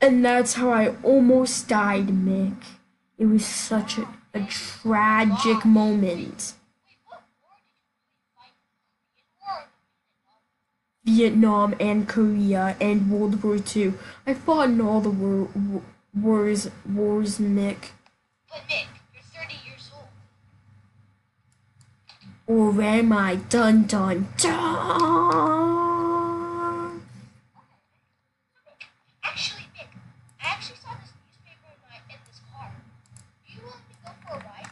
And that's how I almost died, Mick. It was such a tragic moment. Vietnam and Korea and World War II. I fought in all the wars, Mick. But Nick, you're 30 years old. Or am I? Dun dun dun! Actually, Nick, I actually saw this newspaper in this car. Do you want me to go for a ride?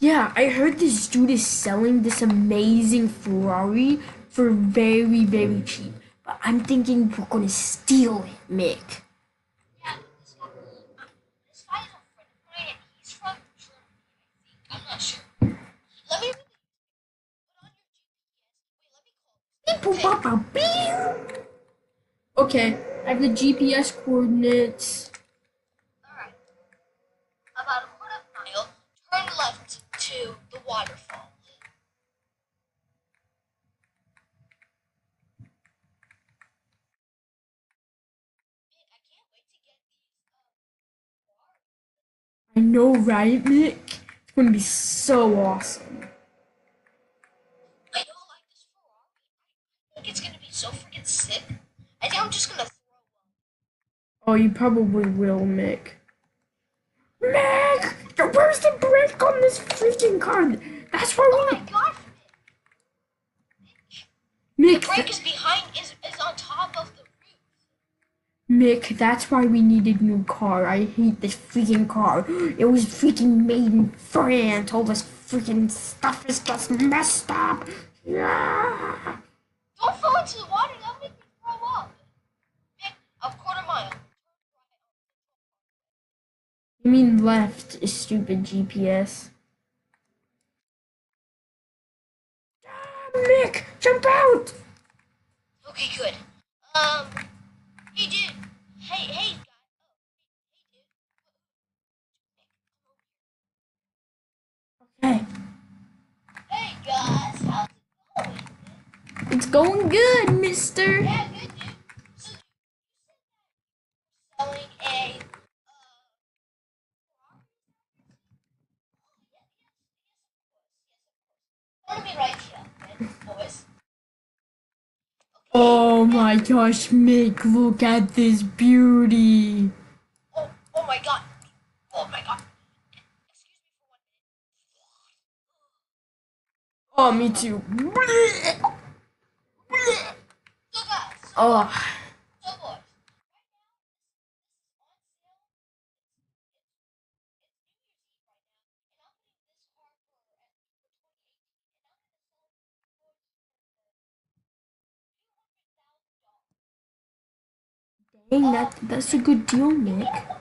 Yeah, I heard this dude is selling this amazing Ferrari for very, very cheap. But I'm thinking we're gonna steal it, Mick. Yeah, this guy is a friend of mine and he's from Germany, I think. I'm not sure. Let me put on your GPS. Wait, let me call. Okay, I have the GPS coordinates. Alright. About a quarter mile, turn left to the waterfall. Nick, I can't wait to get these cars. I know, right, Mick? It's gonna be so awesome. I don't like this Ferrari. I think it's gonna be so freaking sick. I think I'm just gonna throw up. Oh, you probably will, Mick. Mick! Where's the brake on this freaking car? That's why Oh we my gosh, Mick, the brake is behind, is on top of the roof. Mick, that's why we need a new car. I hate this freaking car. It was freaking made in France. All this freaking stuff is just messed up. Yeah. Don't fall into the water, that'll make me throw up. Nick, a quarter mile. You mean left is stupid GPS. Mick, jump out! Okay, good. Hey dude. Hey guy. Oh, hey dude. Okay, Hey guys, how's it going? it's going good, mister. Yeah, good dude. So you said that you're selling a Follow me right here, then, boys. Okay. Oh my gosh, Mick, look at this beauty. Oh my god. Oh my god. Excuse me for 1 minute. Oh, me too. So guys, Oh, so boys. Right now, this is on sale. It's New Year's Eve right now, and I'm putting this car for 2018, and I'm gonna sell it for $200,000. dang, that's a good deal, Mick.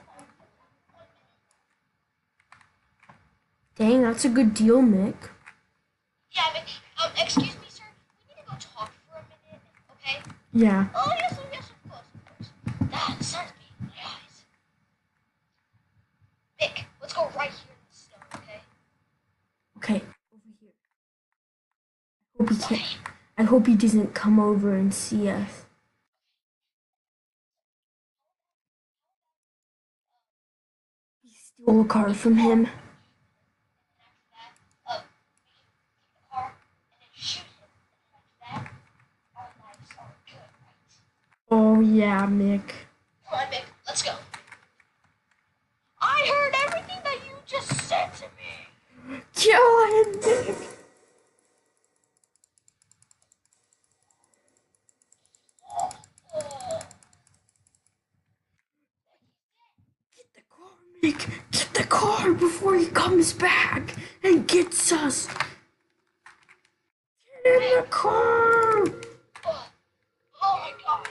Dang, that's a good deal, Mick. Yeah, but, excuse me, sir. We need to go talk for a minute, okay? Yeah. Oh, yes, of course, of course. Ah, the sun's beating my eyes. Nick, let's go right here in the snow, okay? Okay, over here. Hope he can't. I hope he doesn't come over and see us. We stole a car from him. After that, we can take the car and then shoot him. And after that, our lives are good, right? Oh yeah, Mick. Come on, Nick, let's go. I heard everything that you just said to me. Kill him, Mick. Get the car, Mick. Get the car before he comes back and gets us. Get in the car. Oh, oh my god.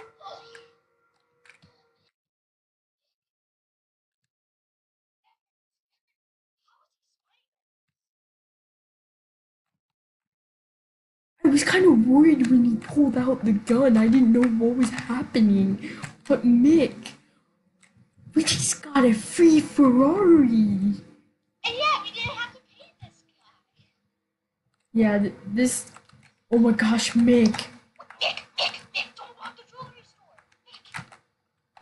I was kind of worried when he pulled out the gun. I didn't know what was happening. But Mick, we just got a free Ferrari. And yeah, we didn't have to pay this guy. Yeah, this. Oh my gosh, Mick. Nick, don't rob the jewelry store. Nick.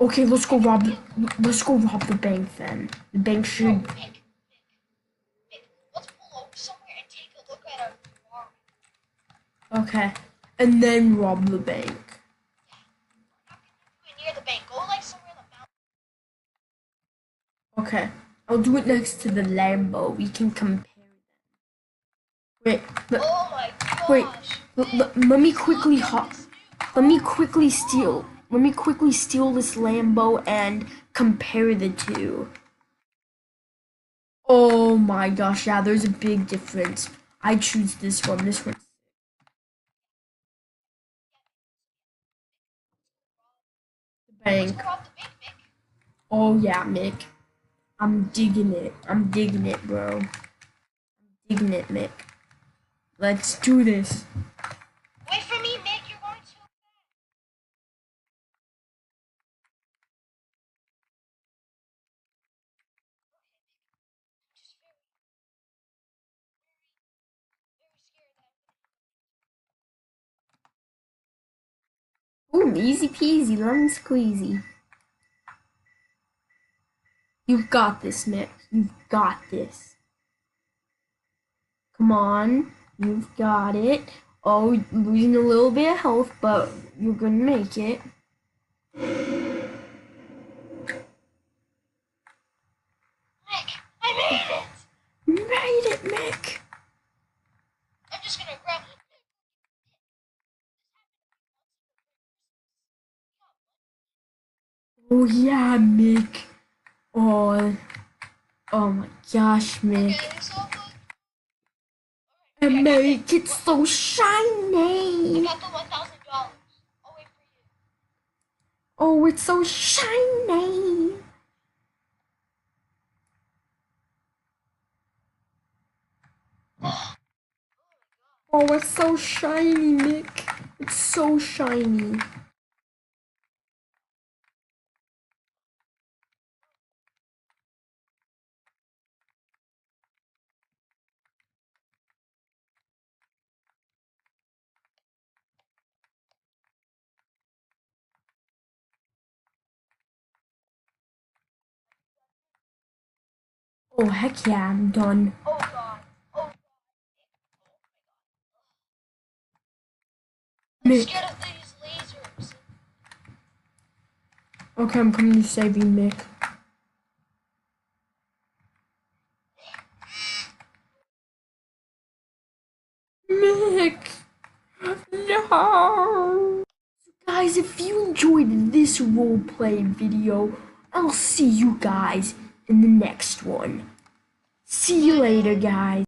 Okay, let's go rob the bank then. The bank No, should. Mick, let's pull over somewhere and take a look at our Ferrari. Okay. And then rob the bank. We're not gonna do it near the bank. Go like somewhere in the mountain. Okay. I'll do it next to the Lambo. We can compare them. Wait, Oh my wait. gosh. Let me quickly Look hop. at this new Let me car. quickly steal. Let me quickly steal this Lambo and compare the two. Oh my gosh, yeah, there's a big difference. I choose this one. This one. The Let's bank. go rob the bank, Mick. Oh yeah, Mick. I'm digging it. I'm digging it, bro. Digging it, Mick. Let's do this. Wait for me, Mick. You're going too fast. I'm just very scared that Boom, easy peasy, lemon squeezy. You've got this, Mick. You've got this. Come on. You've got it. Oh, losing a little bit of health, but you're gonna make it. Mick, I made it. You made it, Mick. I'm just gonna grab it. Oh yeah, Mick. Oh, oh my gosh, Mick. Okay, it's all good. And Alright, make it so I shiny. got the $1,000. I'll wait for you. Oh, it's so shiny. Oh, it's so shiny, Mick. It's so shiny. Oh, heck yeah, I'm done. Oh god. Oh god. I'm Mick. scared of these lasers. Okay, I'm coming to save you, Mick. Mick! No! Guys, if you enjoyed this roleplay video, I'll see you guys in the next one. See you later, guys.